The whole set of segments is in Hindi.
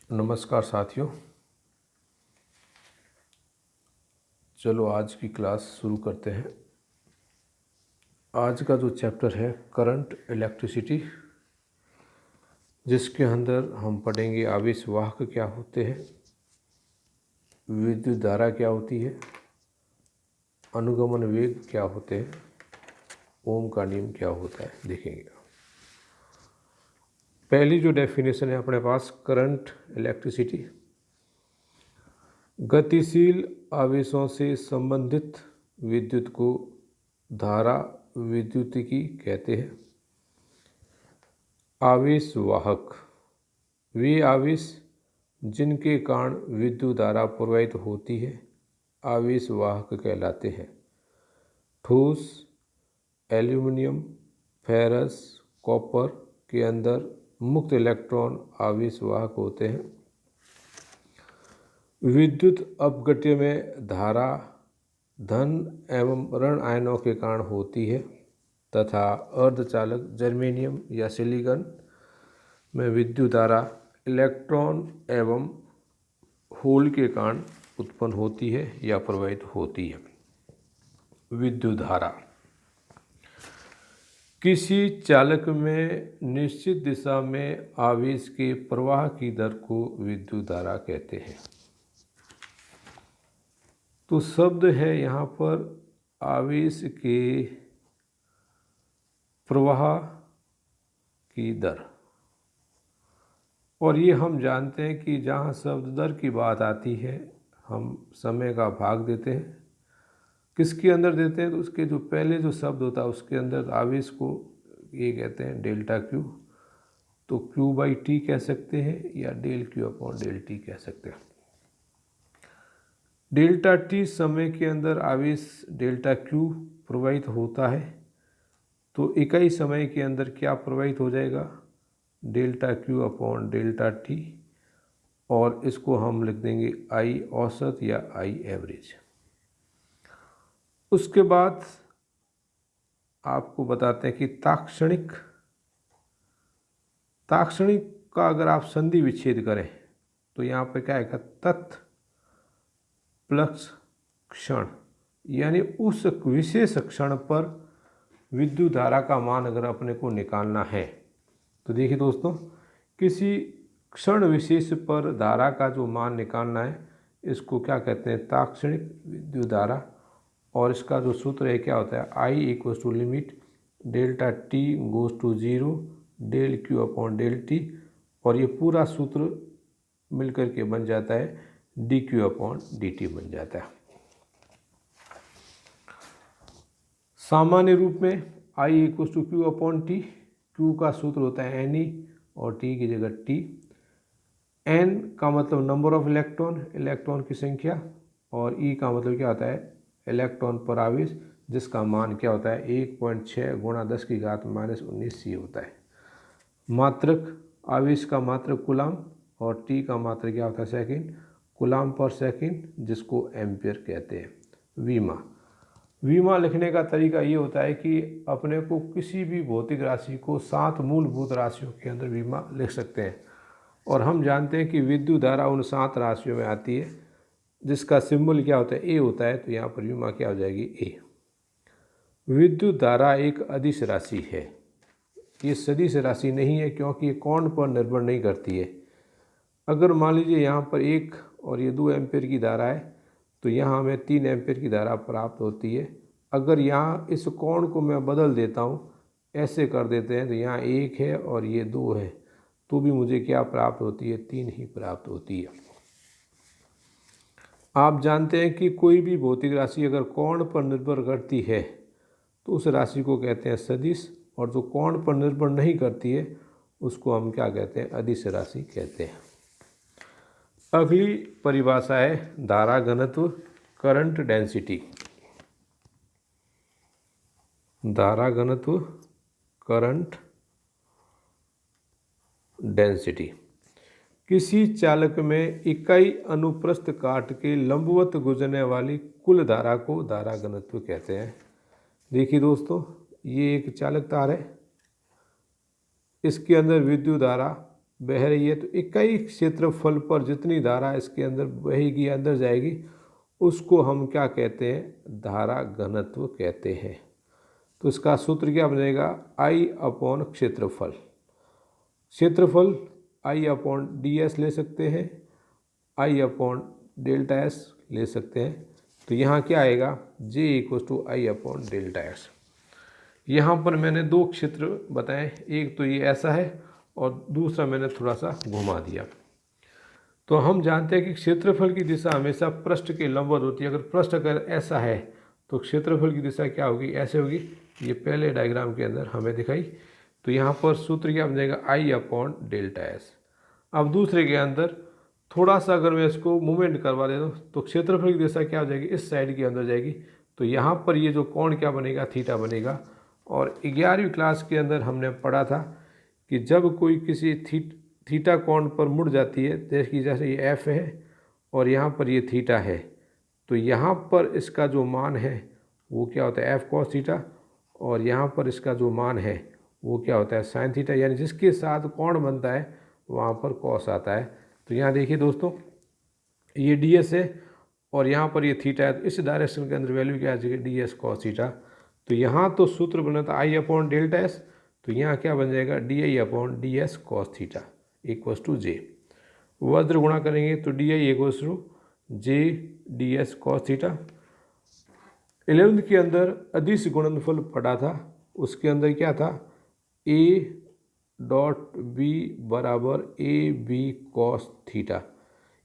नमस्कार साथियों। चलो आज की क्लास शुरू करते हैं। आज का जो चैप्टर है करंट इलेक्ट्रिसिटी, जिसके अंदर हम पढ़ेंगे आवेश वाहक क्या होते हैं, विद्युत धारा क्या होती है, अनुगमन वेग क्या होते हैं, ओम का नियम क्या होता है, देखेंगे। पहली जो डेफिनेशन है अपने पास, करंट इलेक्ट्रिसिटी, गतिशील आवेशों से संबंधित विद्युत को धारा विद्युतिकी कहते हैं। आवेश वाहक वे आवेश जिनके कारण विद्युत धारा प्रवाहित होती है आवेश वाहक कहलाते हैं। ठोस एल्यूमिनियम, फेरस, कॉपर के अंदर मुक्त इलेक्ट्रॉन आवेश वाहक होते हैं। विद्युत अपघट्य में धारा धन एवं ऋण आयनों के कारण होती है तथा अर्धचालक जर्मेनियम या सिलिकॉन में विद्युत धारा इलेक्ट्रॉन एवं होल के कारण उत्पन्न होती है या प्रवाहित होती है। विद्युत धारा किसी चालक में निश्चित दिशा में आवेश के प्रवाह की दर को विद्युत धारा कहते हैं। तो शब्द है यहाँ पर आवेश के प्रवाह की दर, और ये हम जानते हैं कि जहाँ शब्द दर की बात आती है हम समय का भाग देते हैं। किसके अंदर देते हैं? तो उसके जो पहले जो शब्द होता है उसके अंदर आवेश को ये कहते हैं डेल्टा क्यू। तो क्यू बाई टी कह सकते हैं या del Q upon del T कह सकते हैं। डेल्टा टी समय के अंदर आवेश डेल्टा क्यू प्रवाहित होता है, तो इकाई समय के अंदर क्या प्रवाहित हो जाएगा? Delta Q upon delta T, और इसको हम लिख देंगे आई औसत या आई एवरेज। उसके बाद आपको बताते हैं कि ताक्षणिक का अगर आप संधि विच्छेद करें तो यहाँ पे क्या आएगा? तत् प्लस क्षण, यानी उस विशेष क्षण पर विद्युत धारा का मान अगर अपने को निकालना है तो देखिए दोस्तों, किसी क्षण विशेष पर धारा का जो मान निकालना है इसको क्या कहते हैं? ताक्षणिक विद्युत धारा। और इसका जो सूत्र है क्या होता है? I equals to limit delta T goes to zero del Q upon del T, और ये पूरा सूत्र मिलकर के बन जाता है D Q upon D T बन जाता है। सामान्य रूप में I equals to Q upon T, Q का सूत्र होता है एन ई और टी की जगह टी। एन का मतलब नंबर ऑफ इलेक्ट्रॉन, इलेक्ट्रॉन की संख्या, और ई का मतलब क्या होता है? इलेक्ट्रॉन पर आवेश, जिसका मान क्या होता है? 1.6 गुणा 10 की घात माइनस 19 सी होता है। मात्रक आवेश का मात्रक कूलाम, और टी का मात्रक क्या होता है? सेकंड, कूलाम पर सेकंड, जिसको एम्पियर कहते हैं। वीमा लिखने का तरीका ये होता है कि अपने को किसी भी भौतिक राशि को 7 मूलभूत राशियों के अंदर वीमा लिख सकते हैं, और हम जानते हैं कि विद्युत धारा उन 7 राशियों में आती है जिसका सिंबल क्या होता है? ए होता है। तो यहाँ पर वीमा क्या हो जाएगी? ए। विद्युत धारा एक अदिश राशि है, ये सदिश राशि नहीं है, क्योंकि ये कोण पर निर्भर नहीं करती है। अगर मान लीजिए यहाँ पर 1 और ये 2 एम्पियर की धारा है तो यहाँ हमें 3 एम्पियर की धारा प्राप्त होती है। अगर यहाँ इस कोण को मैं बदल देता हूँ, ऐसे कर देते हैं, तो यहाँ 1 है और ये 2 है, तो भी मुझे क्या प्राप्त होती है? 3 ही प्राप्त होती है। आप जानते हैं कि कोई भी भौतिक राशि अगर कोण पर निर्भर करती है तो उस राशि को कहते हैं सदिश, और जो कोण पर निर्भर नहीं करती है उसको हम क्या कहते हैं? अदिश राशि कहते हैं। अगली परिभाषा है धारा घनत्व, करंट डेंसिटी। धारा घनत्व, करंट डेंसिटी, किसी चालक में इकाई अनुप्रस्थ काट के लंबवत गुजरने वाली कुल धारा को धारा घनत्व कहते हैं। देखिए दोस्तों, ये एक चालक तार है, इसके अंदर विद्युत धारा बह रही है तो इकाई क्षेत्रफल पर जितनी धारा इसके अंदर बहेगी, अंदर जाएगी, उसको हम क्या कहते हैं, धारा घनत्व कहते हैं। तो इसका सूत्र क्या बनेगा, I अपॉन क्षेत्रफल। क्षेत्रफल I अपॉन ds ले सकते हैं, I अपॉन डेल्टा S ले सकते हैं। तो यहाँ क्या आएगा, J equal to I upon delta S। यहाँ पर मैंने दो क्षेत्र बताए, एक तो ये ऐसा है और दूसरा मैंने थोड़ा सा घुमा दिया। तो हम जानते हैं कि क्षेत्रफल की दिशा हमेशा पृष्ठ के लंबवत होती है। अगर पृष्ठ अगर ऐसा है तो क्षेत्रफल की दिशा क्या होगी, ऐसे होगी। ये पहले डायग्राम के अंदर हमें दिखाई। तो यहाँ पर सूत्र क्या बन जाएगा, I अपॉन डेल्टा S। अब दूसरे के अंदर थोड़ा सा अगर मैं इसको मूवमेंट करवा देता हूँ तो क्षेत्रफल की दिशा क्या हो जाएगी, इस साइड के अंदर जाएगी। तो यहाँ पर ये जो कोण क्या बनेगा, थीटा बनेगा। और 11वीं क्लास के अंदर हमने पढ़ा था कि जब कोई किसी थीटा कोण पर मुड़ जाती है, जैसे ये एफ है और यहाँ पर ये थीटा है, तो यहाँ पर इसका जो मान है वो क्या होता है, एफ कॉस थीटा, और यहाँ पर इसका जो मान है वो क्या होता है, साइन थीटा। यानी जिसके साथ कोण बनता है वहाँ पर कॉस आता है। तो यहाँ देखिए दोस्तों, ये डी एस है और यहाँ पर ये थीटा है, तो इस डायरेक्शन के अंदर वैल्यू क्या आ जाएगी, डी एस कॉस थीटा। तो यहाँ तो सूत्र बना था I अपॉन डेल्टा एस, तो यहाँ क्या बन जाएगा, D I upon D S cos theta equals to J. वज्र गुणा करेंगे तो D I equals to J D S cos theta. 11th के अंदर अदिश गुणनफल पढ़ा था, उसके अंदर क्या था, ए डॉट बी बराबर ए बी कॉस थीटा।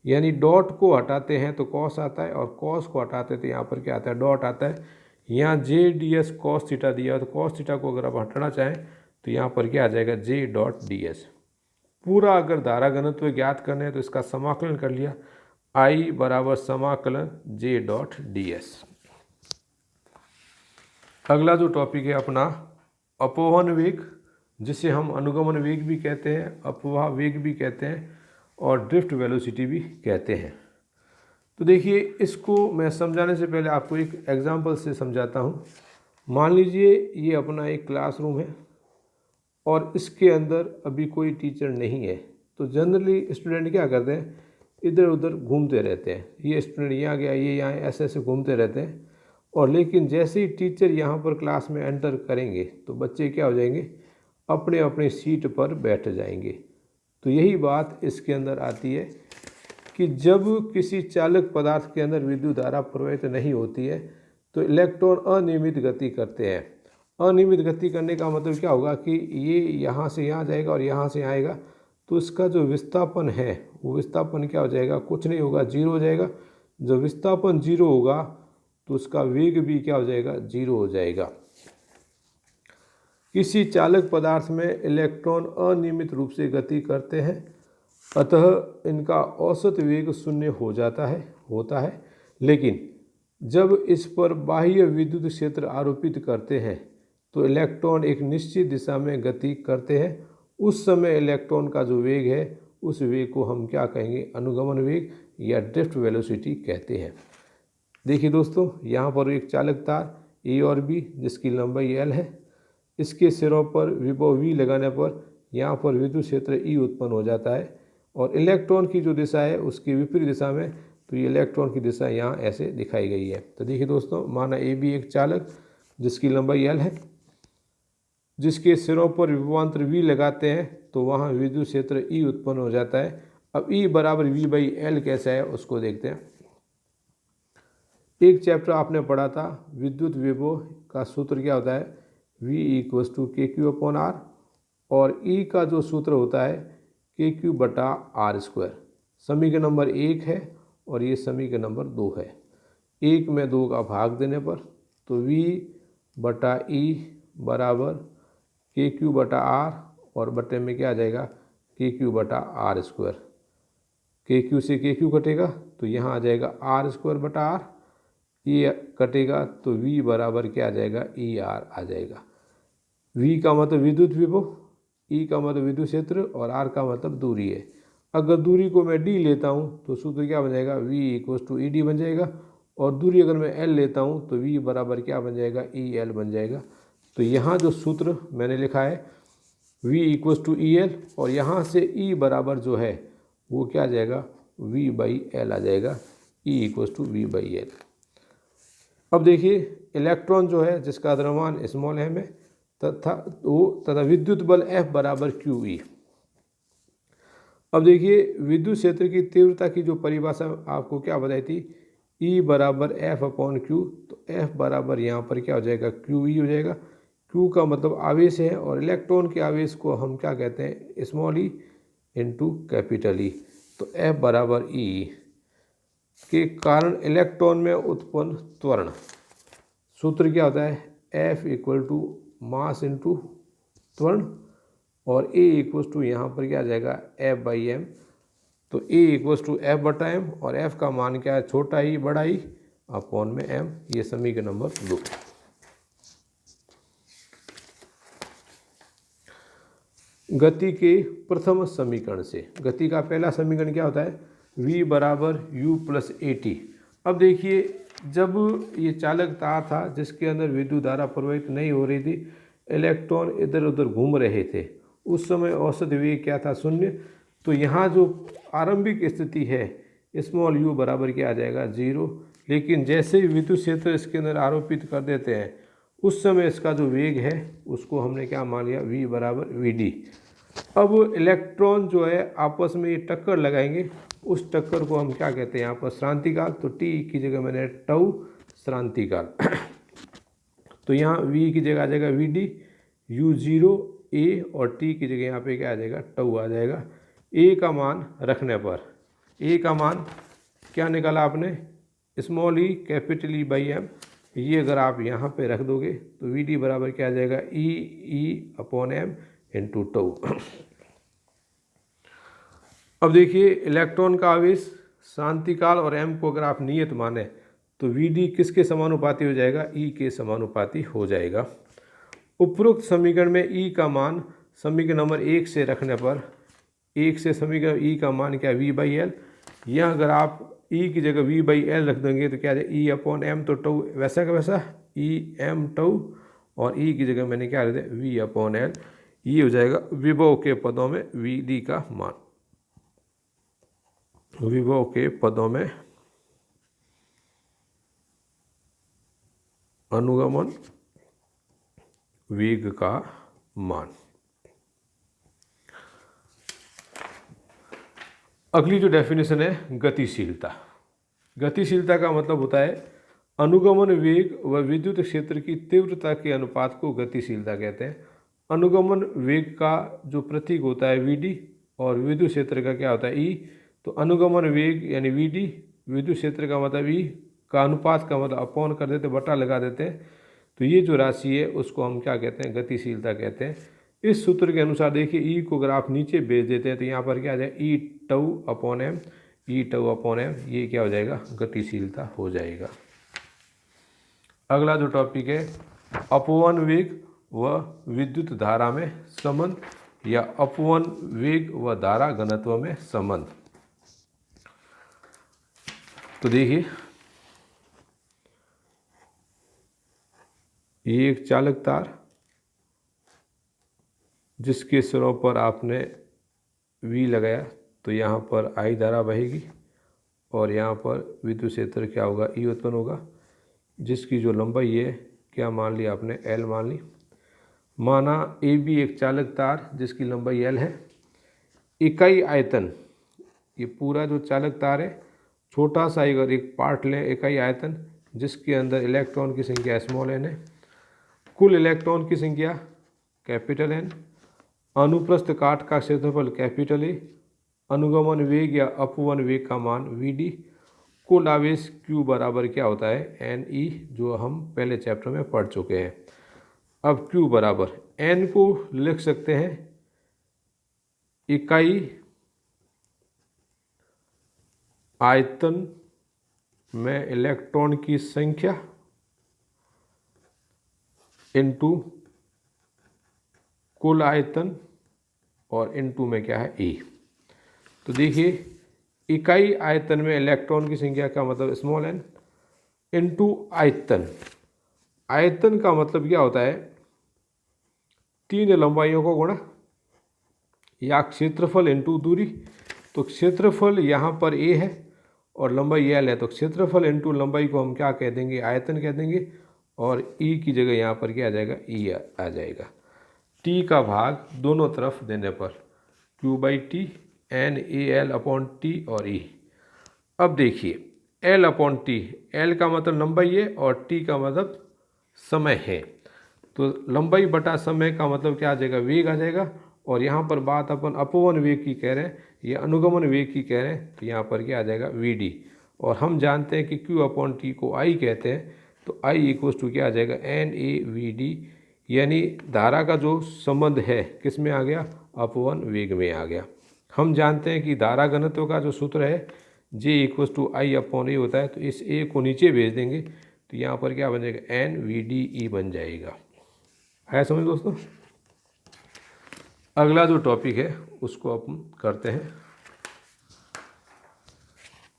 यानी डॉट को हटाते हैं तो कॉस आता है और कॉस को हटाते हैं तो यहाँ पर क्या आता है, डॉट आता है। यहाँ जे डी एस कॉस थीटा दिया है तो कॉस थीटा को अगर आप हटाना चाहें तो यहाँ पर क्या आ जाएगा, जे डॉट डी एस। पूरा अगर धारा घनत्व ज्ञात करना है तो इसका समाकलन कर लिया, I बराबर समाकलन जे डॉट डी एस। अगला जो टॉपिक है अपना अपवहन वेग, जिसे हम अनुगमन वेग भी कहते हैं, अपवाह वेग भी कहते हैं और ड्रिफ्ट वेलोसिटी भी कहते हैं। तो देखिए, इसको मैं समझाने से पहले आपको एक एग्जांपल से समझाता हूँ। मान लीजिए ये अपना एक क्लासरूम है और इसके अंदर अभी कोई टीचर नहीं है। तो जनरली स्टूडेंट क्या करते हैं, इधर उधर घूमते रहते हैं। ये स्टूडेंट यहाँ गया, ये यहाँ, ऐसे ऐसे घूमते रहते हैं। और लेकिन जैसे ही टीचर यहाँ पर क्लास में एंटर करेंगे तो बच्चे क्या हो जाएंगे, अपने अपने सीट पर बैठ जाएंगे। तो यही बात इसके अंदर आती है कि जब किसी चालक पदार्थ के अंदर विद्युत धारा प्रवाहित नहीं होती है तो इलेक्ट्रॉन अनियमित गति करते हैं। अनियमित गति करने का मतलब क्या होगा कि ये यहाँ से यहाँ जाएगा और यहाँ से आएगा, तो इसका जो विस्थापन है वो विस्थापन क्या हो जाएगा, कुछ नहीं होगा, जीरो हो जाएगा। जब विस्थापन जीरो होगा तो उसका वेग भी क्या हो जाएगा, जीरो हो जाएगा। किसी चालक पदार्थ में इलेक्ट्रॉन अनियमित रूप से गति करते हैं, अतः इनका औसत वेग शून्य हो जाता है, होता है। लेकिन जब इस पर बाह्य विद्युत क्षेत्र आरोपित करते हैं तो इलेक्ट्रॉन एक निश्चित दिशा में गति करते हैं। उस समय इलेक्ट्रॉन का जो वेग है उस वेग को हम क्या कहेंगे, अनुगमन वेग या ड्रिफ्ट वेलोसिटी कहते हैं। देखिए दोस्तों, यहाँ पर एक चालक तार ए और बी जिसकी लंबाई एल है, इसके सिरों पर विभव वी लगाने पर यहाँ पर विद्युत क्षेत्र ई उत्पन्न हो जाता है और इलेक्ट्रॉन की जो दिशा है उसकी विपरीत दिशा में, तो ये इलेक्ट्रॉन की दिशा यहाँ ऐसे दिखाई गई है। तो देखिए दोस्तों, माना ए बी एक चालक जिसकी लंबाई एल है, जिसके सिरों पर विभवांतर वी लगाते हैं तो वहाँ विद्युत क्षेत्र ई उत्पन्न हो जाता है। अब ई बराबर वी बाई एल कैसा है उसको देखते हैं। एक चैप्टर आपने पढ़ा था, विद्युत विभव का सूत्र क्या होता है, V इक्वल्स टू के क्यू अपॉन आर, और E का जो सूत्र होता है के क्यू बटा आर स्क्वायर। समीकरण नंबर 1 है और ये समीकरण नंबर 2 है। 1 में 2 का भाग देने पर तो V बटा E बराबर के क्यू बटा आर और बटे में क्या आ जाएगा, के क्यू बटा आर स्क्वायर। के क्यू से के क्यू कटेगा तो यहाँ आ जाएगा आर स्क्वायर बटा आर, ये कटेगा तो V बराबर क्या आ जाएगा, ई आर आ जाएगा। V का मतलब विद्युत विभव, E का मतलब विद्युत क्षेत्र और R का मतलब दूरी है। अगर दूरी को मैं D लेता हूँ तो सूत्र क्या बन जाएगा, V equals to E D बन जाएगा। और दूरी अगर मैं L लेता हूँ तो V बराबर क्या बन जाएगा, ई एल बन जाएगा। तो यहाँ जो सूत्र मैंने लिखा है V equals to E L, और यहाँ से E बराबर जो है वो क्या आ जाएगा, V बाई एल आ जाएगा, E equals to V by L. अब देखिए इलेक्ट्रॉन जो है जिसका द्रव्यमान स्मॉल m है तथा विद्युत बल F बराबर क्यू ई। अब देखिए विद्युत क्षेत्र की तीव्रता की जो परिभाषा आपको क्या बताई थी, E बराबर F अपॉन क्यू, तो F बराबर यहाँ पर क्या हो जाएगा, क्यू ई हो जाएगा। क्यू का मतलब आवेश है, और इलेक्ट्रॉन के आवेश को हम क्या कहते हैं, small E into capital E. तो F बराबर ई के कारण इलेक्ट्रॉन में उत्पन्न त्वरण, सूत्र क्या होता है, F equal to mass into त्वरण, और A इक्वल्स टू यहाँ पर क्या आ जाएगा, F बाई एम। तो A इक्वल्स टू F बटा एम, और F का मान क्या है, छोटा ई बड़ा ई अपॉन में M। ये समीकरण नंबर 2। गति के प्रथम समीकरण से, गति का पहला समीकरण क्या होता है, V बराबर U प्लस ए टी। अब देखिए जब ये चालक तार था जिसके अंदर विद्युत धारा प्रवाहित नहीं हो रही थी, इलेक्ट्रॉन इधर उधर घूम रहे थे, उस समय औसत वेग क्या था, 0। तो यहाँ जो आरंभिक स्थिति है स्मॉल u बराबर क्या आ जाएगा, 0। लेकिन जैसे ही विद्युत क्षेत्र इसके अंदर आरोपित कर देते हैं उस समय इसका जो वेग है उसको हमने क्या मान लिया, v बराबर वी डी। अब इलेक्ट्रॉन जो है आपस में ये टक्कर लगाएंगे, उस टक्कर को हम क्या कहते हैं यहाँ पर, श्रांतिकाल। तो t की जगह मैंने टाउ श्रांतिकाल। तो यहाँ v की जगह आ जाएगा वी डी, u 0 a, और t की जगह यहाँ पे क्या आ जाएगा, टाउ आ जाएगा। a का मान रखने पर, a का मान क्या निकाला आपने, small E capital E by M. ये अगर आप यहाँ पे रख दोगे तो वी डी बराबर क्या आ जाएगा, E upon M into tau. अब देखिए इलेक्ट्रॉन का आवेश, शांतिकाल और m को अगर आप नियत माने तो वी डी किसके समानुपाती हो जाएगा, E के समानुपाती हो जाएगा। उपरोक्त समीकरण में E का मान समीकरण नंबर 1 से रखने पर, 1 से समीकरण E का मान क्या, V बाई एल। यहाँ अगर आप E की जगह V बाई एल रख देंगे तो क्या आ जाएगा, E अपॉन एम, तो टाउ वैसा का वैसा E एम टाउ, और E की जगह मैंने क्या रख दिया, V अपॉन एल। ये हो जाएगा विभव के पदों में वी डी का मान, विभव के पदों में अनुगमन वेग का मान। अगली जो डेफिनेशन है गतिशीलता। गतिशीलता का मतलब होता है अनुगमन वेग व विद्युत क्षेत्र की तीव्रता के अनुपात को गतिशीलता कहते हैं। अनुगमन वेग का जो प्रतीक होता है Vd, और विद्युत क्षेत्र का क्या होता है E। तो अनुगमन वेग यानी Vd, विद्युत क्षेत्र का मतलब E का अनुपात का मतलब अपॉन कर देते, बटा लगा देते हैं। तो ये जो राशि है उसको हम क्या कहते हैं, गतिशीलता कहते हैं। इस सूत्र के अनुसार देखिए E को अगर आप नीचे भेज देते हैं तो यहाँ पर क्या आ जाए, ई tau upon M, E tau upon M, ये क्या हो जाएगा, गतिशीलता हो जाएगा। अगला जो टॉपिक है अपवन वेग व विद्युत धारा में संबंध, या अपवन वेग व धारा घनत्व में संबंध। तो देखिए ये एक चालक तार जिसके सिरों पर आपने V लगाया तो यहाँ पर I धारा बहेगी, और यहाँ पर विद्युत क्षेत्र क्या होगा, E उत्पन्न होगा, जिसकी जो लंबाई है क्या मान ली आपने, L मान ली। माना AB एक चालक तार जिसकी लंबाई L है। इकाई आयतन, ये पूरा जो चालक तार है छोटा सा अगर एक पार्ट लें, इकाई आयतन जिसके अंदर इलेक्ट्रॉन की संख्या स्मॉल n है, कुल इलेक्ट्रॉन की संख्या कैपिटल N, अनुप्रस्थ काट का क्षेत्रफल कैपिटल A, अनुगमन वेग या अपवन वेग का मान Vd, कुल आवेश Q बराबर क्या होता है, Ne, जो हम पहले चैप्टर में पढ़ चुके हैं। अब Q बराबर N को लिख सकते हैं इकाई आयतन में इलेक्ट्रॉन की संख्या इनटू कुल आयतन, और इनटू में क्या है, E। तो देखिए इकाई आयतन में इलेक्ट्रॉन की संख्या का मतलब स्मॉल n, इनटू आयतन। आयतन का मतलब क्या होता है, 3 लंबाइयों को गुणा या क्षेत्रफल इंटू दूरी। तो क्षेत्रफल यहाँ पर ए है और लंबाई एल है, तो क्षेत्रफल इंटू लंबाई को हम क्या कह देंगे, आयतन कह देंगे, और ई की जगह यहाँ पर क्या आ जाएगा, ई आ जाएगा। टी का भाग दोनों तरफ देने पर Q by T, N A L upon T और ई। अब देखिए एल अपॉन टी, एल का मतलब लंबाई है और टी का मतलब समय है। तो लंबाई बटा समय का मतलब क्या आ जाएगा, वेग आ जाएगा। और यहाँ पर बात अपन अपवन वेग की कह रहे हैं या अनुगमन वेग की कह रहे हैं, तो यहाँ पर क्या आ जाएगा, वी डी। और हम जानते हैं कि क्यू अपॉन टी को आई कहते हैं, तो आई इक्वल्स टू क्या आ जाएगा, एन ए वी डी। यानी धारा का जो संबंध है किस में आ गया, अपवन वेग में आ गया। हम जानते हैं कि धारा घनत्व का जो सूत्र है J equals to I upon ए होता है, तो इस ए को नीचे भेज देंगे तो यहाँ पर क्या बन जाएगा, एन वी डी ई बन जाएगा। है समझ दोस्तों। अगला जो टॉपिक है उसको अपन करते हैं।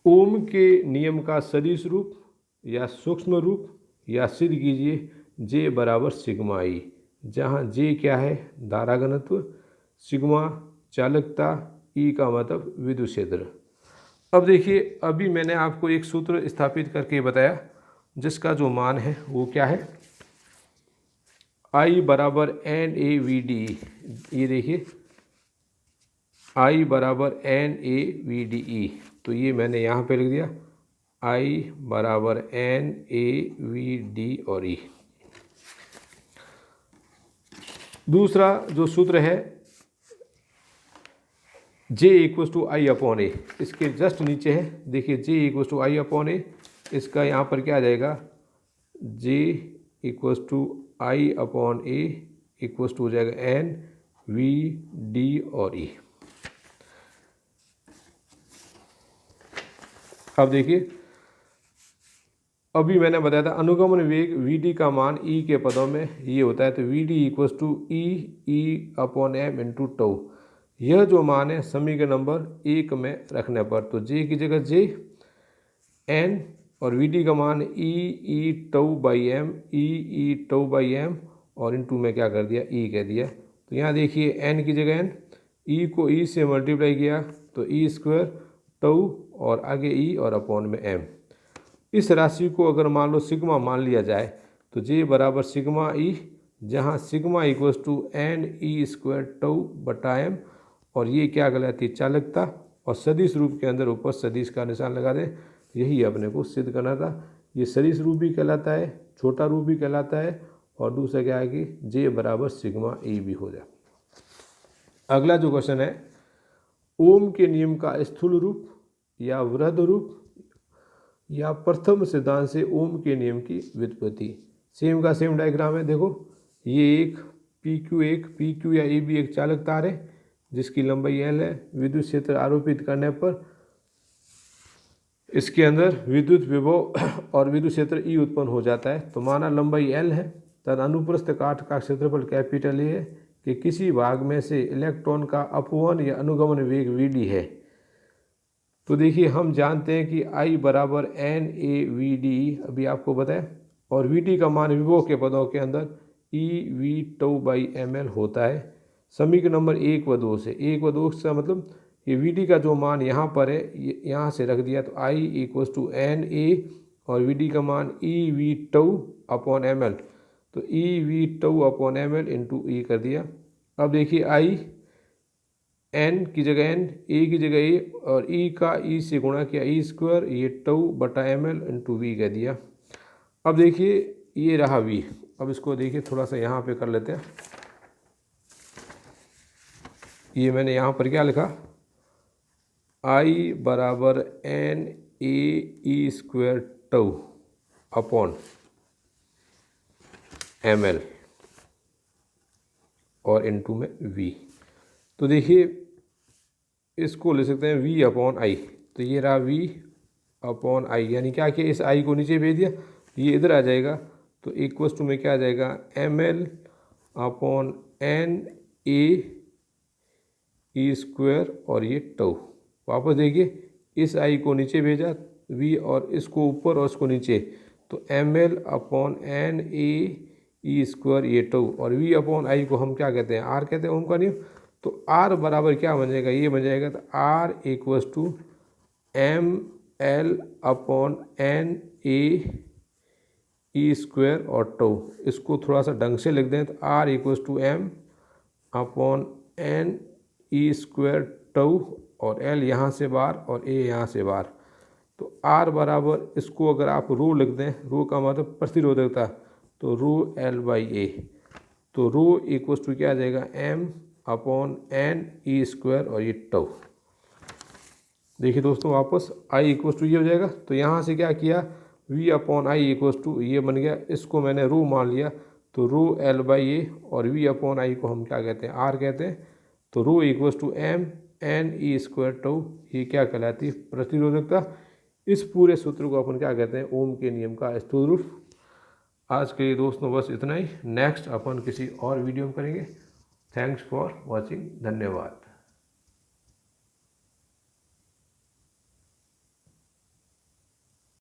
ओम के नियम का सदिश रूप या सूक्ष्म रूप या सिद्ध कीजिए जे बराबर सिग्मा आई, जहाँ जे क्या है, धारा घनत्व, सिग्मा चालकता, ई का मतलब विद्युत क्षेत्र। अब देखिए अभी मैंने आपको एक सूत्र स्थापित करके बताया जिसका जो मान है वो क्या है, आई बराबर एन ए वी डी। ये देखिए आई बराबर N A V D E, तो ये मैंने यहाँ पे लिख दिया आई बराबर एन ए वी डी और ई। दूसरा जो सूत्र है J equals to I upon A, इसके जस्ट नीचे है, देखिए J equals to I upon A, इसका यहाँ पर क्या आ जाएगा, J equals to I upon A equals to हो जाएगा एन वी डी और ई। अब देखिए अभी मैंने बताया था अनुगमन वेग वी डी का मान ई के पदों में ये होता है, तो V D equals to E upon M into tau. यह जो मान है समीकरण नंबर 1 में रखने पर, तो जे की जगह जे, एन और वी डी का मान E tau by M, E tau by M और इनटू में क्या कर दिया, ई कह दिया। तो यहाँ देखिए एन की जगह एन, ई को ई से मल्टीप्लाई किया तो ई स्क्वायर टाउ और आगे ई और अपॉन में एम। इस राशि को अगर मान लो सिग्मा मान लिया जाए तो जे बराबर सिग्मा ई, जहाँ sigma equals to N E square tau बटा एम, और ये क्या कहलाती है, चालकता। और सदिश रूप के अंदर ऊपर सदिश का निशान लगा दें, यही अपने को सिद्ध करना था। ये सदिश रूप भी कहलाता है, छोटा रूप भी कहलाता है, और दूसरा क्या है कि जे बराबर सिग्मा ई भी हो जाए। अगला जो क्वेश्चन है, ओम के नियम का स्थूल रूप या वृहद रूप या प्रथम सिद्धांत से ओम के नियम की व्युत्पत्ति। सेम का सेम डायग्राम है, देखो ये एक पी क्यू या ए बी एक चालक तार है जिसकी लंबाई एल है। विद्युत क्षेत्र आरोपित करने पर इसके अंदर विद्युत विभव और विद्युत क्षेत्र ई उत्पन्न हो जाता है। तो माना लंबाई एल है, तद अनुप्रस्थ काट का क्षेत्रफल कैपिटल ए है कि किसी भाग में से इलेक्ट्रॉन का अपवन या अनुगमन वेग वी डी है। तो देखिए हम जानते हैं कि I बराबर एन ए वी डी, अभी आपको बताया, और वी टी का मान विभव के पदों के अंदर E V tau by M L होता है। समीकरण नंबर 1 व 2 से, 1 व 2 का मतलब ये वी टी का जो मान यहाँ पर है यहाँ से रख दिया, तो I equals to N A और वी डी का मान E V tau upon M L, तो E V tau upon M L into E कर दिया। अब देखिए I एन की जगह एन, ए की जगह ए, और ई का ई से गुणा किया ई स्क्वायर, ये टाउ बटा एम एल इंटू वी कह दिया। अब देखिए ये रहा वी, अब इसको देखिए थोड़ा सा यहाँ पे कर लेते हैं। ये मैंने यहाँ पर क्या लिखा, आई बराबर N A E square tau upon M L और इंटू में वी। तो देखिए इसको ले सकते हैं v अपॉन आई, तो ये रहा v अपॉन आई, यानी क्या कि इस i को नीचे भेज दिया, ये इधर आ जाएगा, तो इक्वल्स टू में क्या आ जाएगा, M L upon N A E square और ये टाउ। वापस देखिए इस i को नीचे भेजा v और इसको ऊपर और इसको नीचे, तो M L upon N A E square ये टाउ, और v अपॉन आई को हम क्या कहते हैं, आर कहते हैं ओम का नियम। तो R बराबर क्या बन जाएगा, ये बन जाएगा तो R equals to ML upon NAE² और टू। इसको थोड़ा सा ढंग से लिख दें तो R equals to M upon NE² two और L यहाँ से बाहर और A यहाँ से बाहर। तो R बराबर, इसको अगर आप रो लिख दें, रो का मतलब प्रतिरोधकता, तो रो L/A, तो रो इक्वल्स टू क्या आ जाएगा M अपॉन NE² और ये टू। देखिए दोस्तों वापस I इक्वल्स टू ये हो जाएगा, तो यहाँ से क्या किया V upon I equals to ये बन गया, इसको मैंने रो मान लिया, तो रो L/A और V अपॉन I को हम क्या कहते हैं, R कहते हैं। तो rho equals to M NE² tau, ये क्या कहलाती है, प्रतिरोधकता। इस पूरे सूत्र को अपन क्या कहते हैं, ओम के नियम का स्थूल रूप। आज के लिए दोस्तों बस इतना ही। नेक्स्ट अपन किसी और वीडियो में करेंगे। थैंक्स फॉर वॉचिंग, धन्यवाद।